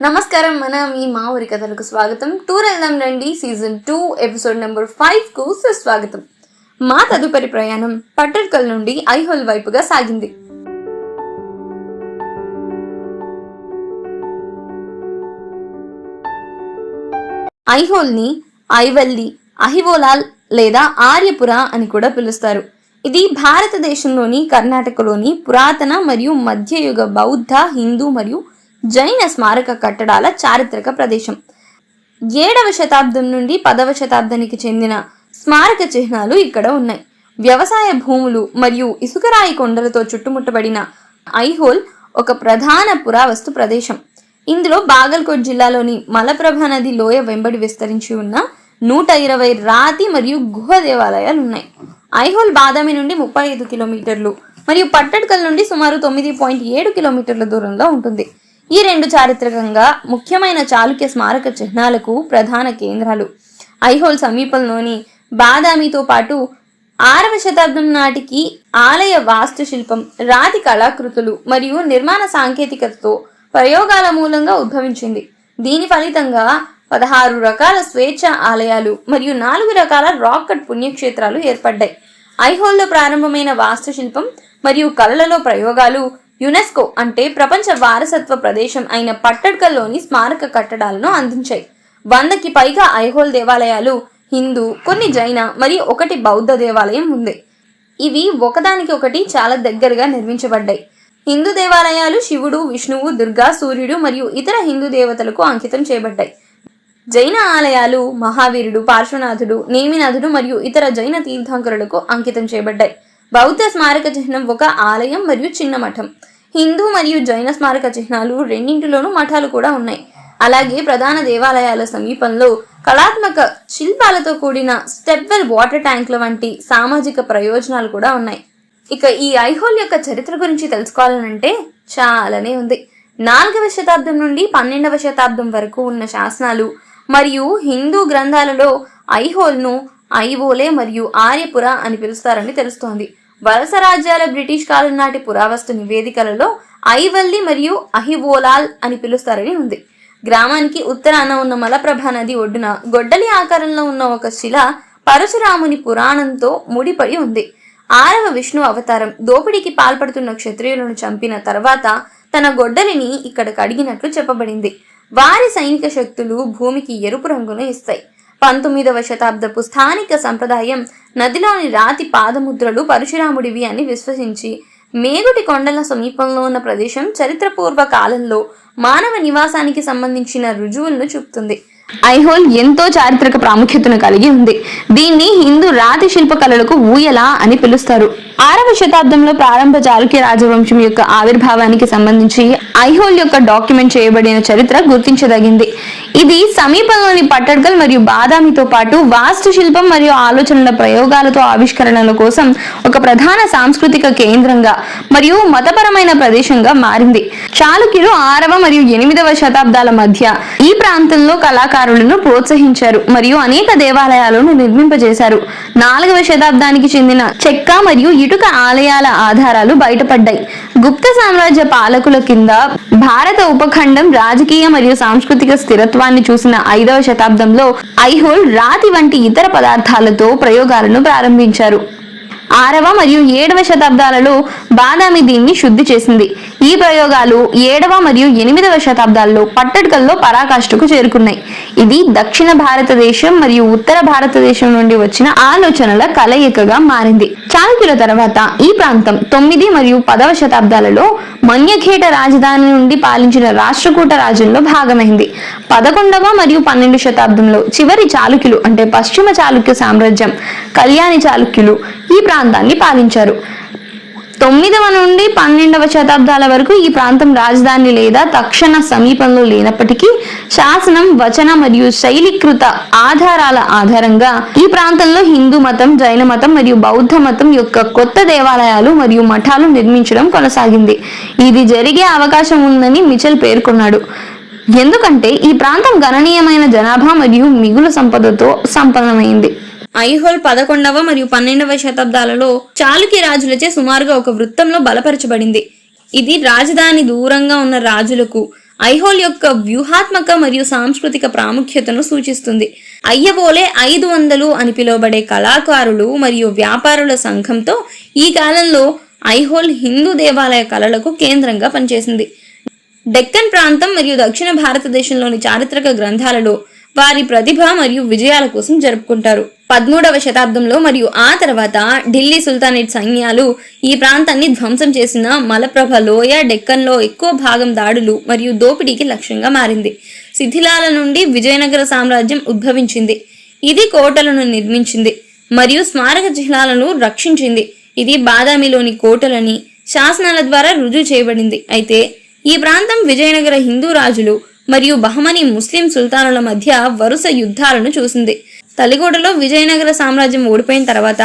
నమస్కారం. మీ మా ఊరి కథలకు స్వాగతం. టూర్ వెళ్దాం రండి సీజన్ 2 ఎపిసోడ్ నెంబర్ 5 కు సుస్వాగతం. మా తదుపరి ప్రయాణం పట్టడ్కల్ నుండి ఐహోల్ వైపుగా సాగింది. ఐహోల్ ని ఐవల్లి, అహివోలాల్ లేదా ఆర్యపుర అని కూడా పిలుస్తారు. ఇది భారతదేశంలోని కర్ణాటకలోని పురాతన మరియు మధ్యయుగ బౌద్ధ, హిందూ మరియు జైన స్మారక కట్టడాల చారిత్రక ప్రదేశం. 7వ శతాబ్దం నుండి 10వ శతాబ్దానికి చెందిన స్మారక చిహ్నాలు ఇక్కడ ఉన్నాయి. వ్యవసాయ భూములు మరియు ఇసుకరాయి కొండలతో చుట్టుముట్టబడిన ఐహోల్ ఒక ప్రధాన పురావస్తు ప్రదేశం. ఇందులో బాగల్కోట్ జిల్లాలోని మలప్రభ నది లోయ వెంబడి విస్తరించి ఉన్న 120 రాతి మరియు గుహ దేవాలయాలు ఉన్నాయి. ఐహోల్ బాదామి నుండి 35 కిలోమీటర్లు మరియు పట్టడ్కల్ నుండి సుమారు 9.7 కిలోమీటర్ల దూరంలో ఉంటుంది. ఈ రెండు చారిత్రకంగా ముఖ్యమైన చాళుక్య స్మారక చిహ్నాలకు ప్రధాన కేంద్రాలు. ఐహోల్ సమీపంలోని బాదామితో పాటు 6వ శతాబ్దం నాటికి ఆలయ వాస్తుశిల్పం, రాతి కళాకృతులు మరియు నిర్మాణ సాంకేతికతతో ప్రయోగాల మూలంగా ఉద్భవించింది. దీని ఫలితంగా 16 రకాల స్వేచ్ఛ ఆలయాలు మరియు 4 రకాల రాక్ కట్ పుణ్యక్షేత్రాలు ఏర్పడ్డాయి. ఐహోల్లో ప్రారంభమైన వాస్తుశిల్పం మరియు కళలలో ప్రయోగాలు యునెస్కో అంటే ప్రపంచ వారసత్వ ప్రదేశం అయిన పట్టడ్కల్లోని స్మారక కట్టడాలను అందించాయి. 100కి పైగా ఐహోల్ దేవాలయాలు హిందూ, కొన్ని జైన మరియు ఒకటి బౌద్ధ దేవాలయం ఉంది. ఇవి ఒకదానికి ఒకటి చాలా దగ్గరగా నిర్మించబడ్డాయి. హిందూ దేవాలయాలు శివుడు, విష్ణువు, దుర్గా, సూర్యుడు మరియు ఇతర హిందూ దేవతలకు అంకితం చేయబడ్డాయి. జైన ఆలయాలు మహావీరుడు, పార్శ్వనాథుడు, నేమినాథుడు మరియు ఇతర జైన తీర్థంకరులకు అంకితం చేయబడ్డాయి. బౌద్ధ స్మారక చిహ్నం ఒక ఆలయం మరియు చిన్న మఠం. హిందూ మరియు జైన స్మారక చిహ్నాలు రెండింటిలోనూ మఠాలు కూడా ఉన్నాయి. అలాగే ప్రధాన దేవాలయాల సమీపంలో కళాత్మక శిల్పాలతో కూడిన స్టెప్వెల్ వాటర్ ట్యాంకుల వంటి సామాజిక ప్రయోజనాలు కూడా ఉన్నాయి. ఇక ఈ ఐహోల్ యొక్క చరిత్ర గురించి తెలుసుకోవాలనంటే చాలానే ఉంది. 4వ శతాబ్దం నుండి 12వ శతాబ్దం వరకు ఉన్న శాసనాలు మరియు హిందూ గ్రంథాలలో ఐహోల్ను ఐవోలే మరియు ఆర్యపుర అని పిలుస్తారని తెలుస్తోంది. వలస రాజ్యాల బ్రిటిష్ కాలం నాటి పురావస్తు నివేదికలలో ఐవల్లి మరియు అహివోలాల్ అని పిలుస్తారని ఉంది. గ్రామానికి ఉత్తరాన ఉన్న మలప్రభ నది ఒడ్డున గొడ్డలి ఆకారంలో ఉన్న ఒక శిల పరశురాముని పురాణంతో ముడిపడి ఉంది. 6వ విష్ణు అవతారం దోపిడీకి పాల్పడుతున్న క్షత్రియులను చంపిన తర్వాత తన గొడ్డలిని ఇక్కడ కడిగినట్లు చెప్పబడింది. వారి సైనిక శక్తులు భూమికి ఎరుపు రంగును ఇస్తాయి. 19వ శతాబ్దపు స్థానిక సంప్రదాయం నదిలోని రాతి పాదముద్రలు పరశురాముడివి అని విశ్వసించి మేగుటి కొండల సమీపంలో ఉన్న ప్రదేశం చరిత్రపూర్వ కాలంలో మానవ నివాసానికి సంబంధించిన రుజువులను చూపుతుంది. ఐహోల్ ఎంతో చారిత్రక ప్రాముఖ్యతను కలిగి ఉంది. దీన్ని హిందూ రాతి శిల్పకళలకు ఊయల అని పిలుస్తారు. 6వ శతాబ్దంలో ప్రారంభ చాళుక్య రాజవంశం యొక్క ఆవిర్భావానికి సంబంధించి ఐహోల్ యొక్క డాక్యుమెంట్ చేయబడిన చరిత్ర గుర్తించదగింది. ఇది సమీపంలోని పట్టడ్కల్ మరియు బాదామితో పాటు వాస్తుశిల్పం మరియు ఆలోచనల ప్రయోగాలతో ఆవిష్కరణల కోసం ఒక ప్రధాన సాంస్కృతిక కేంద్రంగా మరియు మతపరమైన ప్రదేశంగా మారింది. చాళుక్యులు 6వ మరియు 8వ శతాబ్దాల మధ్య ఈ ప్రాంతంలో కళాకారులను ప్రోత్సహించారు మరియు అనేక దేవాలయాలను నిర్మింపజేశారు. 4వ శతాబ్దానికి చెందిన చెక్క మరియు ఇటుక ఆలయాల ఆధారాలు బయటపడ్డాయి. గుప్త సామ్రాజ్య పాలకుల కింద భారత ఉపఖండం రాజకీయ మరియు సాంస్కృతిక స్థిరత్వాన్ని చూసిన 5వ శతాబ్దంలో ఐహోల్ రాతి వంటి ఇతర పదార్థాలతో ప్రయోగాలను ప్రారంభించారు. 6వ మరియు 7వ శతాబ్దాలలో బాదామి దీన్ని శుద్ధి చేసింది. ఈ ప్రయోగాలు 7వ మరియు 8వ శతాబ్దాల్లో పట్టడ్కల్లో పరాకాష్ఠకు చేరుకున్నాయి. ఇది దక్షిణ భారతదేశం మరియు ఉత్తర భారతదేశం నుండి వచ్చిన ఆలోచనల కలయికగా మారింది. చాళుక్యుల తర్వాత ఈ ప్రాంతం 9 మరియు 10వ శతాబ్దాలలో మన్యఖేట రాజధాని నుండి పాలించిన రాష్ట్రకూట రాజ్యంలో భాగమైంది. 11వ మరియు 12వ శతాబ్దంలో చివరి చాళుక్యులు అంటే పశ్చిమ చాళుక్య సామ్రాజ్యం కళ్యాణి చాళుక్యులు ఈ ప్రాంతాన్ని పాలించారు. 9వ నుండి 12వ శతాబ్దాల వరకు ఈ ప్రాంతం రాజధాని లేదా తక్షణ సమీపంలో లేనప్పటికీ శాసనం, వచన మరియు శైలీకృత ఆధారాల ఆధారంగా ఈ ప్రాంతంలో హిందూ మతం, జైన మతం మరియు బౌద్ధ మతం యొక్క కొత్త దేవాలయాలు మరియు మఠాలు నిర్మించడం కొనసాగింది. ఇది జరిగే అవకాశం ఉందని మిచెల్ పేర్కొన్నాడు. ఎందుకంటే ఈ ప్రాంతం గణనీయమైన జనాభా మరియు మిగులు సంపదతో సంపన్నమైంది. ఐహోల్ 11వ మరియు 12వ శతాబ్దాలలో చాళుక్య రాజులచే సుమారుగా ఒక వృత్తంలో బలపరచబడింది. ఇది రాజధాని దూరంగా ఉన్న రాజులకు ఐహోల్ యొక్క వ్యూహాత్మక మరియు సాంస్కృతిక ప్రాముఖ్యతను సూచిస్తుంది. అయ్యవోలే 500 అని పిలువబడే కళాకారులు మరియు వ్యాపారుల సంఘంతో ఈ కాలంలో ఐహోల్ హిందూ దేవాలయ కళలకు కేంద్రంగా పనిచేసింది. డెక్కన్ ప్రాంతం మరియు దక్షిణ భారతదేశంలోని చారిత్రక గ్రంథాలలో వారి ప్రతిభ మరియు విజయాల కోసం జరుపుకుంటారు. 13వ శతాబ్దంలో మరియు ఆ తర్వాత ఢిల్లీ సుల్తానేట్ సైన్యాలు ఈ ప్రాంతాన్ని ధ్వంసం చేసిన మలప్రభ లోయ డెక్కన్లో ఎక్కువ భాగం దాడులు మరియు దోపిడీకి లక్ష్యంగా మారింది. శిథిలాల నుండి విజయనగర సామ్రాజ్యం ఉద్భవించింది. ఇది కోటలను నిర్మించింది మరియు స్మారక చిహ్నాలను రక్షించింది. ఇది బాదామిలోని కోటలని శాసనాల ద్వారా రుజువు చేయబడింది. అయితే ఈ ప్రాంతం విజయనగర హిందూ రాజులు మరియు బహమనీ ముస్లిం సుల్తానుల మధ్య వరుస యుద్ధాలను చూసింది. తలిగోడలో విజయనగర సామ్రాజ్యం ఓడిపోయిన తర్వాత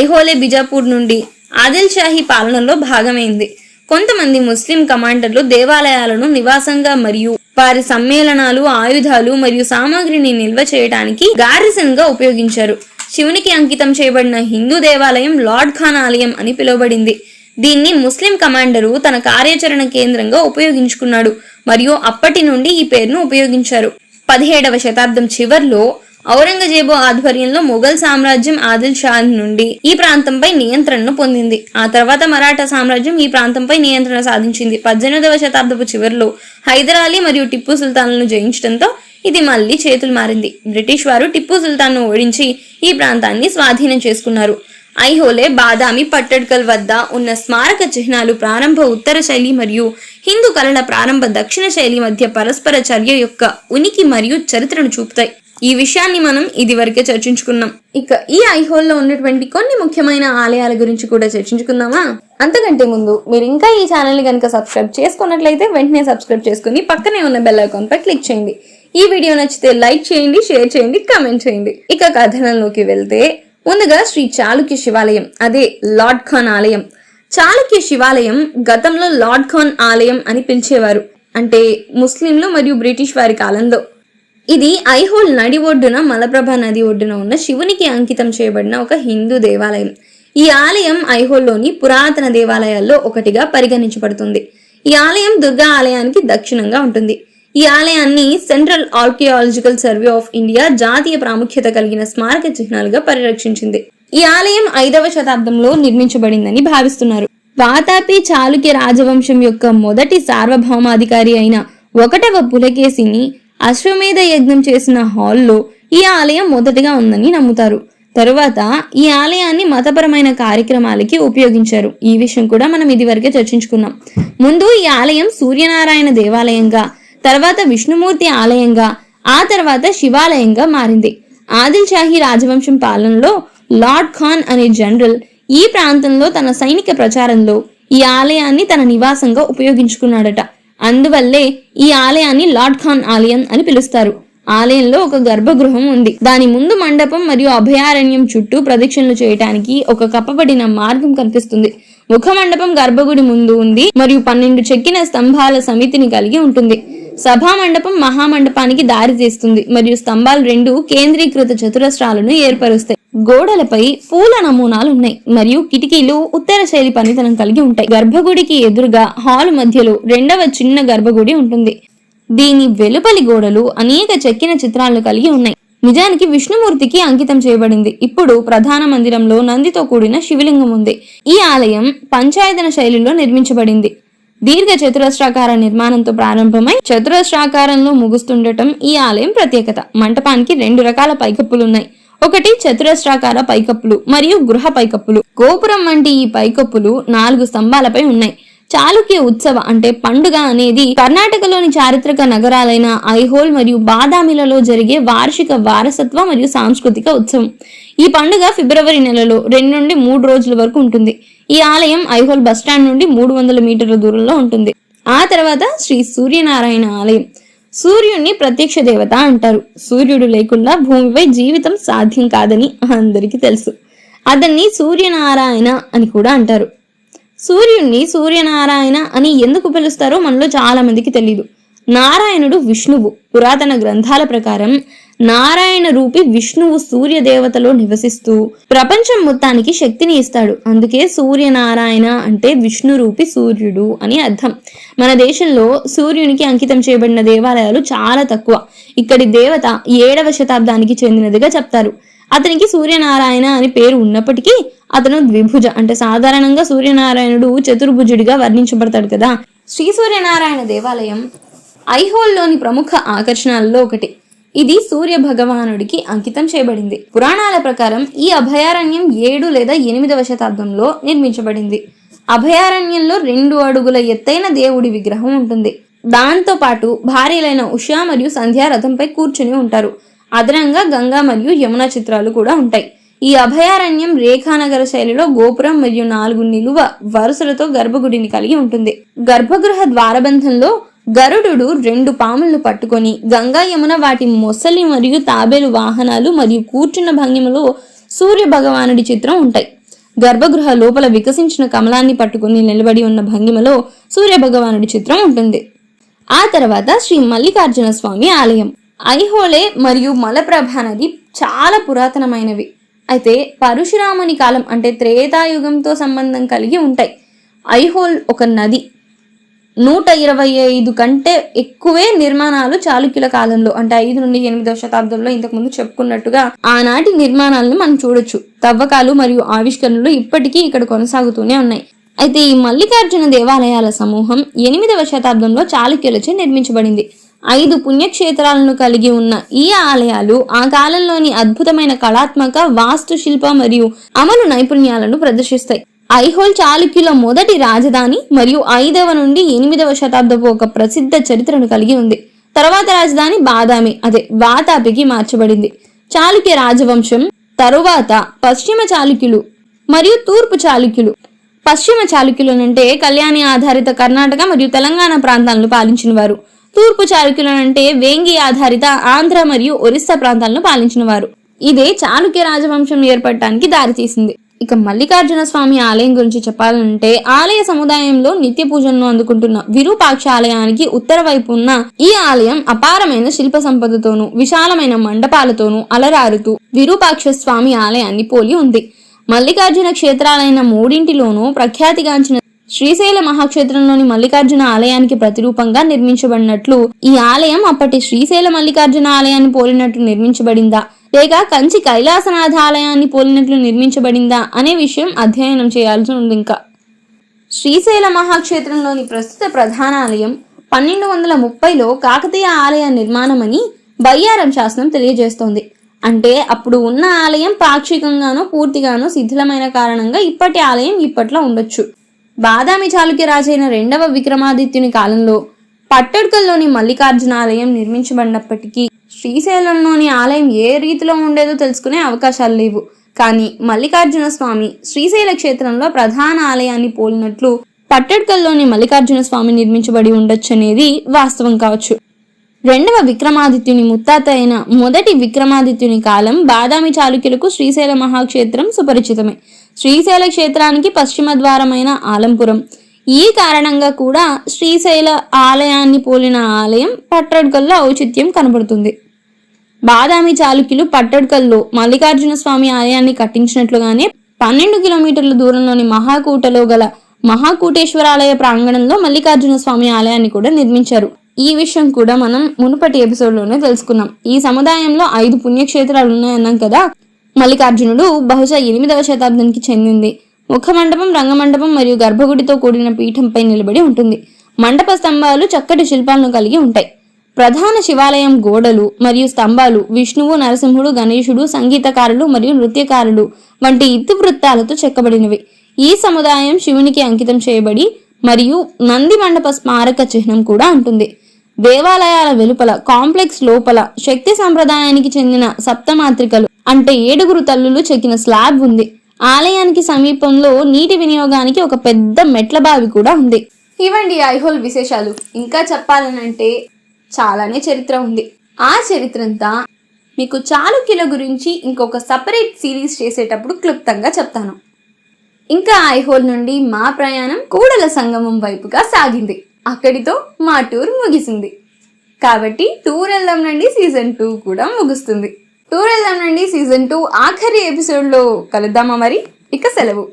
ఐహోలే బిజాపూర్ నుండి ఆదిల్ షాహీ పాలనలో భాగమైంది. కొంతమంది ముస్లిం కమాండర్లు దేవాలయాలను నివాసంగా మరియు వారి సమ్మేళనాలు, ఆయుధాలు మరియు సామాగ్రిని నిల్వ చేయడానికి గారిసన్ గా ఉపయోగించారు. శివునికి అంకితం చేయబడిన హిందూ దేవాలయం లార్డ్ ఖాన్ ఆలయం అని పిలువబడింది. దీన్ని ముస్లిం కమాండరు తన కార్యాచరణ కేంద్రంగా ఉపయోగించుకున్నాడు మరియు అప్పటి నుండి ఈ పేరును ఉపయోగించారు. 17వ శతాబ్దం చివర్లో ఔరంగజేబు ఆధ్వర్యంలో మొఘల్ సామ్రాజ్యం ఆదిల్ షా నుండి ఈ ప్రాంతంపై నియంత్రణను పొందింది. ఆ తర్వాత మరాఠా సామ్రాజ్యం ఈ ప్రాంతంపై నియంత్రణ సాధించింది. 18వ శతాబ్దపు చివరిలో హైదర్ అలీ మరియు టిప్పు సుల్తాన్లను జయించడంతో ఇది మళ్లీ చేతులు మారింది. బ్రిటిష్ వారు టిప్పు సుల్తాన్ను ఓడించి ఈ ప్రాంతాన్ని స్వాధీనం చేసుకున్నారు. ఐహోలే, బాదామి, పట్టడ్కల్ వద్ద ఉన్న స్మారక చిహ్నాలు ప్రారంభ ఉత్తర శైలి మరియు హిందూ కళల ప్రారంభ దక్షిణ శైలి మధ్య పరస్పర చర్య యొక్క ఉనికి మరియు చరిత్రను చూపుతాయి. ఈ విషయాన్ని మనం ఇదివరకే చర్చించుకున్నాం. ఇక ఈ ఐహోల్లో ఉన్నటువంటి కొన్ని ముఖ్యమైన ఆలయాల గురించి కూడా చర్చించుకుందామా? అంతకంటే ముందు మీరు ఇంకా ఈ ఛానల్ ని కనుక సబ్స్క్రైబ్ చేసుకున్నట్లయితే వెంటనే సబ్స్క్రైబ్ చేసుకుని పక్కనే ఉన్న బెల్ ఐకాన్ పై క్లిక్ చేయండి. ఈ వీడియో నచ్చితే లైక్ చేయండి, షేర్ చేయండి, కామెంట్ చేయండి. ఇక కథనంలోకి వెళ్తే ముందుగా శ్రీ చాళుక్య శివాలయం, అదే లార్డ్ ఖాన్ ఆలయం. చాళుక్య శివాలయం గతంలో లార్డ్ ఖాన్ ఆలయం అని పిలిచేవారు, అంటే ముస్లింలు మరియు బ్రిటిష్ వారి కాలంలో. ఇది ఐహోల్ నడి ఒడ్డున మలప్రభ నది ఒడ్డున ఉన్న శివునికి అంకితం చేయబడిన ఒక హిందూ దేవాలయం. ఈ ఆలయం ఐహోల్లోని పురాతన దేవాలయాల్లో ఒకటిగా పరిగణించబడుతుంది. ఈ ఆలయం దుర్గా ఆలయానికి దక్షిణంగా ఉంటుంది. ఈ ఆలయాన్ని central archaeological survey of India జాతీయ ప్రాముఖ్యత కలిగిన స్మారక చిహ్నాలుగా పరిరక్షించింది. ఈ ఆలయం 5వ శతాబ్దంలో నిర్మించబడిందని భావిస్తున్నారు. వాతాపి చాళుక్య రాజవంశం యొక్క మొదటి సార్వభౌమాధికారి అయిన 1వ పులకేశిని అశ్వమేధ యజ్ఞం చేసిన హాల్లో ఈ ఆలయం మొదటిగా ఉందని నమ్ముతారు. తరువాత ఈ ఆలయాన్ని మతపరమైన కార్యక్రమాలకి ఉపయోగించారు. ఈ విషయం కూడా మనం ఇదివరకే చర్చించుకున్నాం. ముందు ఈ ఆలయం సూర్యనారాయణ దేవాలయంగా, తర్వాత విష్ణుమూర్తి ఆలయంగా, ఆ తర్వాత శివాలయంగా మారింది. ఆదిల్ షాహీ రాజవంశం పాలనలో లార్డ్ ఖాన్ అనే జనరల్ ఈ ప్రాంతంలో తన సైనిక ప్రచారంలో ఈ ఆలయాన్ని తన నివాసంగా ఉపయోగించుకున్నాడట. అందువల్లే ఈ ఆలయాన్ని లార్డ్ ఖాన్ ఆలయం అని పిలుస్తారు. ఆలయంలో ఒక గర్భగృహం ఉంది. దాని ముందు మండపం మరియు అభయారణ్యం చుట్టూ ప్రదక్షిణలు చేయటానికి ఒక కప్పబడిన మార్గం కనిపిస్తుంది. ముఖ మండపం గర్భగుడి ముందు ఉంది మరియు 12 చెక్కిన స్తంభాల సమితిని కలిగి ఉంటుంది. సభా మండపం మహామండపానికి దారి తీస్తుంది మరియు స్తంభాలు 2 కేంద్రీకృత చతురస్రాలను ఏర్పరుస్తాయి. గోడలపై పూల నమూనాలు ఉన్నాయి మరియు కిటికీలు ఉత్తర శైలి పనితనం కలిగి ఉంటాయి. గర్భగుడికి ఎదురుగా హాల్ మధ్యలో 2వ చిన్న గర్భగుడి ఉంటుంది. దీని వెలుపలి గోడలు అనేక చెక్కిన చిత్రాలను కలిగి ఉన్నాయి. నిజానికి విష్ణుమూర్తికి అంకితం చేయబడింది. ఇప్పుడు ప్రధాన మందిరంలో నందితో కూడిన శివలింగం ఉంది. ఈ ఆలయం పంచాయతన శైలిలో నిర్మించబడింది. దీర్ఘ చతురస్రాకార నిర్మాణంతో ప్రారంభమై చతురస్రాకారంలో ముగుస్తుండటం ఈ ఆలయం ప్రత్యేకత. మంటపానికి 2 రకాల పైకప్పులున్నాయి. ఒకటి చతురస్రాకార పైకప్పులు మరియు గృహ పైకప్పులు. గోపురం వంటి ఈ పైకప్పులు 4 స్తంభాలపై ఉన్నాయి. చాళుక్య ఉత్సవ అంటే పండుగ అనేది కర్ణాటకలోని చారిత్రక నగరాలైన ఐహోల్ మరియు బాదామిలలో జరిగే వార్షిక వారసత్వ మరియు సాంస్కృతిక ఉత్సవం. ఈ పండుగ ఫిబ్రవరి నెలలో 2 నుండి 3 రోజుల వరకు ఉంటుంది. ఈ ఆలయం ఐహోల్ బస్టాండ్ నుండి 300 మీటర్ల దూరంలో ఉంటుంది. ఆ తర్వాత శ్రీ సూర్యనారాయణ ఆలయం. సూర్యుడిని ప్రత్యక్ష దేవత అంటారు. సూర్యుడు లేకుండా భూమిపై జీవితం సాధ్యం కాదని అందరికీ తెలుసు. అతన్ని సూర్యనారాయణ అని కూడా అంటారు. సూర్యుడిని సూర్యనారాయణ అని ఎందుకు పిలుస్తారో మనలో చాలా మందికి తెలియదు. నారాయణుడు విష్ణువు. పురాతన గ్రంథాల ప్రకారం నారాయణ రూపి విష్ణువు సూర్య దేవతలో నివసిస్తూ ప్రపంచం మొత్తానికి శక్తిని ఇస్తాడు. అందుకే సూర్యనారాయణ అంటే విష్ణు రూపి సూర్యుడు అని అర్థం. మన దేశంలో సూర్యునికి అంకితం చేయబడిన దేవాలయాలు చాలా తక్కువ. ఇక్కడి దేవత 7వ శతాబ్దానికి చెందినదిగా చెప్తారు. అతనికి సూర్యనారాయణ అని పేరు ఉన్నప్పటికీ అతను ద్విభుజ అంటే సాధారణంగా సూర్యనారాయణుడు చతుర్భుజుడిగా వర్ణించబడతాడు కదా. శ్రీ సూర్యనారాయణ దేవాలయం ఐహోల్లోని ప్రముఖ ఆకర్షణలలో ఒకటి. ఇది సూర్య భగవానుడికి అంకితం చేయబడింది. పురాణాల ప్రకారం ఈ అభయారణ్యం 7 లేదా 8వ శతాబ్దంలో నిర్మించబడింది. అభయారణ్యంలో 2 అడుగుల ఎత్తైన దేవుడి విగ్రహం ఉంటుంది. దాంతో పాటు భార్యలైన ఉషా మరియు సంధ్య రథంపై కూర్చుని ఉంటారు. అదనంగా గంగా మరియు యమున చిత్రాలు కూడా ఉంటాయి. ఈ అభయారణ్యం రేఖానగర శైలిలో గోపురం మరియు 4 నిలువ వరుసలతో గర్భగుడిని కలిగి ఉంటుంది. గర్భగృహ ద్వారబంధంలో గరుడు 2 పాములను పట్టుకొని గంగా యమున వాటి మొసలి మరియు తాబేలు వాహనాలు మరియు కూర్చున్న భంగిమలో సూర్య భగవానుడి చిత్రం ఉంటాయి. గర్భగృహ లోపల వికసించిన కమలాన్ని పట్టుకుని నిలబడి ఉన్న భంగిమలో సూర్య భగవానుడి చిత్రం ఉంటుంది. ఆ తర్వాత శ్రీ మల్లికార్జున స్వామి ఆలయం. ఐహోళే మరియు మలప్రభా నది చాలా పురాతనమైనవి. అయితే పరశురాముని కాలం అంటే త్రేతాయుగంతో సంబంధం కలిగి ఉంటాయి. ఐహోల్ ఒక నది. 125 కంటే ఎక్కువే నిర్మాణాలు చాళుక్యుల కాలంలో అంటే 5 నుండి 8వ శతాబ్దంలో ఇంతకుముందు చెప్పుకున్నట్టుగా ఆనాటి నిర్మాణాలను మనం చూడొచ్చు. తవ్వకాలు మరియు ఆవిష్కరణలు ఇప్పటికీ ఇక్కడ కొనసాగుతూనే ఉన్నాయి. అయితే ఈ మల్లికార్జున దేవాలయాల సమూహం 8వ శతాబ్దంలో చాళుక్యులచే నిర్మించబడింది. 5 పుణ్యక్షేత్రాలను కలిగి ఉన్న ఈ ఆలయాలు ఆ కాలంలోని అద్భుతమైన కళాత్మక వాస్తుశిల్ప మరియు అమలు నైపుణ్యాలను ప్రదర్శిస్తాయి. ఐహోల్ చాళుక్యుల మొదటి రాజధాని మరియు 5వ నుండి 8వ శతాబ్దపు ఒక ప్రసిద్ధ చరిత్రను కలిగి ఉంది. తర్వాత రాజధాని బాదామి వాతాపికి మార్చబడింది. చాళుక్య రాజవంశం తరువాత పశ్చిమ చాళుక్యులు మరియు తూర్పు చాళుక్యులు. పశ్చిమ చాళుక్యులనంటే కళ్యాణి ఆధారిత కర్ణాటక మరియు తెలంగాణ ప్రాంతాలను పాలించిన వారు. తూర్పు చాళుక్యులనంటే వేంగి ఆధారిత ఆంధ్ర మరియు ఒరిస్సా ప్రాంతాలను పాలించిన వారు. ఇదే చాళుక్య రాజవంశం ఏర్పడటానికి దారితీసింది. ఇక మల్లికార్జున స్వామి ఆలయం గురించి చెప్పాలంటే ఆలయ సముదాయంలో నిత్య పూజలను అందుకుంటున్న విరూపాక్ష ఆలయానికి ఉత్తర వైపు ఉన్న ఈ ఆలయం అపారమైన శిల్ప సంపదతోనూ విశాలమైన మండపాలతోనూ అలరారుతూ విరూపాక్ష స్వామి ఆలయాన్ని పోలి ఉంది. మల్లికార్జున క్షేత్రాలైన 3 ప్రఖ్యాతిగాంచిన శ్రీశైల మహాక్షేత్రంలోని మల్లికార్జున ఆలయానికి ప్రతిరూపంగా నిర్మించబడినట్లు ఈ ఆలయం అప్పటి శ్రీశైల మల్లికార్జున ఆలయాన్ని పోలినట్లు నిర్మించబడిందా లేక కంచి కైలాసనాథ ఆలయాన్ని పోలినట్లు నిర్మించబడిందా అనే విషయం అధ్యయనం చేయాల్సి ఉంది. ఇంకా శ్రీశైల మహాక్షేత్రంలోని ప్రస్తుత ప్రధాన ఆలయం 1230లో కాకతీయ ఆలయ నిర్మాణమని బయ్యారం శాసనం తెలియజేస్తోంది. అంటే అప్పుడు ఉన్న ఆలయం పాక్షికంగానో పూర్తిగానో శిథిలమైన కారణంగా ఇప్పటి ఆలయం ఇప్పట్లో ఉండొచ్చు. బాదామి చాళుక్య రాజైన 2వ విక్రమాదిత్యుని కాలంలో పట్టడ్కల్లోని మల్లికార్జున ఆలయం నిర్మించబడినప్పటికీ శ్రీశైలంలోని ఆలయం ఏ రీతిలో ఉండేదో తెలుసుకునే అవకాశాలు లేవు. కానీ మల్లికార్జున స్వామి శ్రీశైల క్షేత్రంలో ప్రధాన ఆలయాన్ని పోలినట్లు పట్టడ్కల్లోని మల్లికార్జున స్వామి నిర్మించబడి ఉండొచ్చనేది వాస్తవం కావచ్చు. 2వ విక్రమాదిత్యుని ముత్తాత అయిన మొదటి విక్రమాదిత్యుని కాలం బాదామి చాళుక్యులకు శ్రీశైల మహాక్షేత్రం సుపరిచితమే. శ్రీశైల క్షేత్రానికి పశ్చిమ ద్వారమైన ఆలంపురం. ఈ కారణంగా కూడా శ్రీశైల ఆలయాన్ని పోలిన ఆలయం పట్టడ్కల్లో ఔచిత్యం కనబడుతుంది. బాదామి చాళుక్యులు పట్టడ్కల్లో మల్లికార్జున స్వామి ఆలయాన్ని కట్టించినట్లుగానే 12 కిలోమీటర్ల దూరంలోని మహాకూటలో గల మహాకూటేశ్వరాలయ ప్రాంగణంలో మల్లికార్జున స్వామి ఆలయాన్ని కూడా నిర్మించారు. ఈ విషయం కూడా మనం మునుపటి ఎపిసోడ్లోనే తెలుసుకున్నాం. ఈ సముదాయంలో 5 పుణ్యక్షేత్రాలు ఉన్నాయన్నాం కదా. మల్లికార్జునుడు బహుశా 8వ శతాబ్దానికి చెందింది. ముఖమండపం, రంగమండపం మరియు గర్భగుడితో కూడిన పీఠంపై నిలబడి ఉంటుంది. మండప స్తంభాలు చక్కటి శిల్పాలను కలిగి ఉంటాయి. ప్రధాన శివాలయం గోడలు మరియు స్తంభాలు విష్ణువు, నరసింహుడు, గణేశుడు, సంగీతకారులు మరియు నృత్యకారులు వంటి ఇతివృత్తాలతో చెక్కబడినవి. ఈ సముదాయం శివునికి అంకితం చేయబడి మరియు నంది మండప స్మారక చిహ్నం కూడా ఉంటుంది. దేవాలయాల వెలుపల కాంప్లెక్స్ లోపల శక్తి సంప్రదాయానికి చెందిన సప్తమాత్రికలు అంటే 7 తల్లులు చెక్కిన స్లాబ్ ఉంది. ఆలయానికి సమీపంలో నీటి వినియోగానికి ఒక పెద్ద మెట్ల బావి కూడా ఉంది. ఇవండి ఐహోల్ విశేషాలు. ఇంకా చెప్పాలనంటే చాలానే చరిత్ర ఉంది. ఆ చరిత్రంతా మీకు చాళుక్యుల గురించి ఇంకొక సపరేట్ సిరీస్ చేసేటప్పుడు క్లుప్తంగా చెప్తాను. ఇంకా ఐహోల్ నుండి మా ప్రయాణం కూడల సంగమం వైపుగా సాగింది. అక్కడితో మా టూర్ ముగిసింది. కాబట్టి టూర్ వెళ్దాం రండి సీజన్ 2 కూడా ముగుస్తుంది. టూర్ వెళ్దాం రండి సీజన్ 2 ఆఖరి ఎపిసోడ్లో కలుద్దామా మరి? ఇక సెలవు.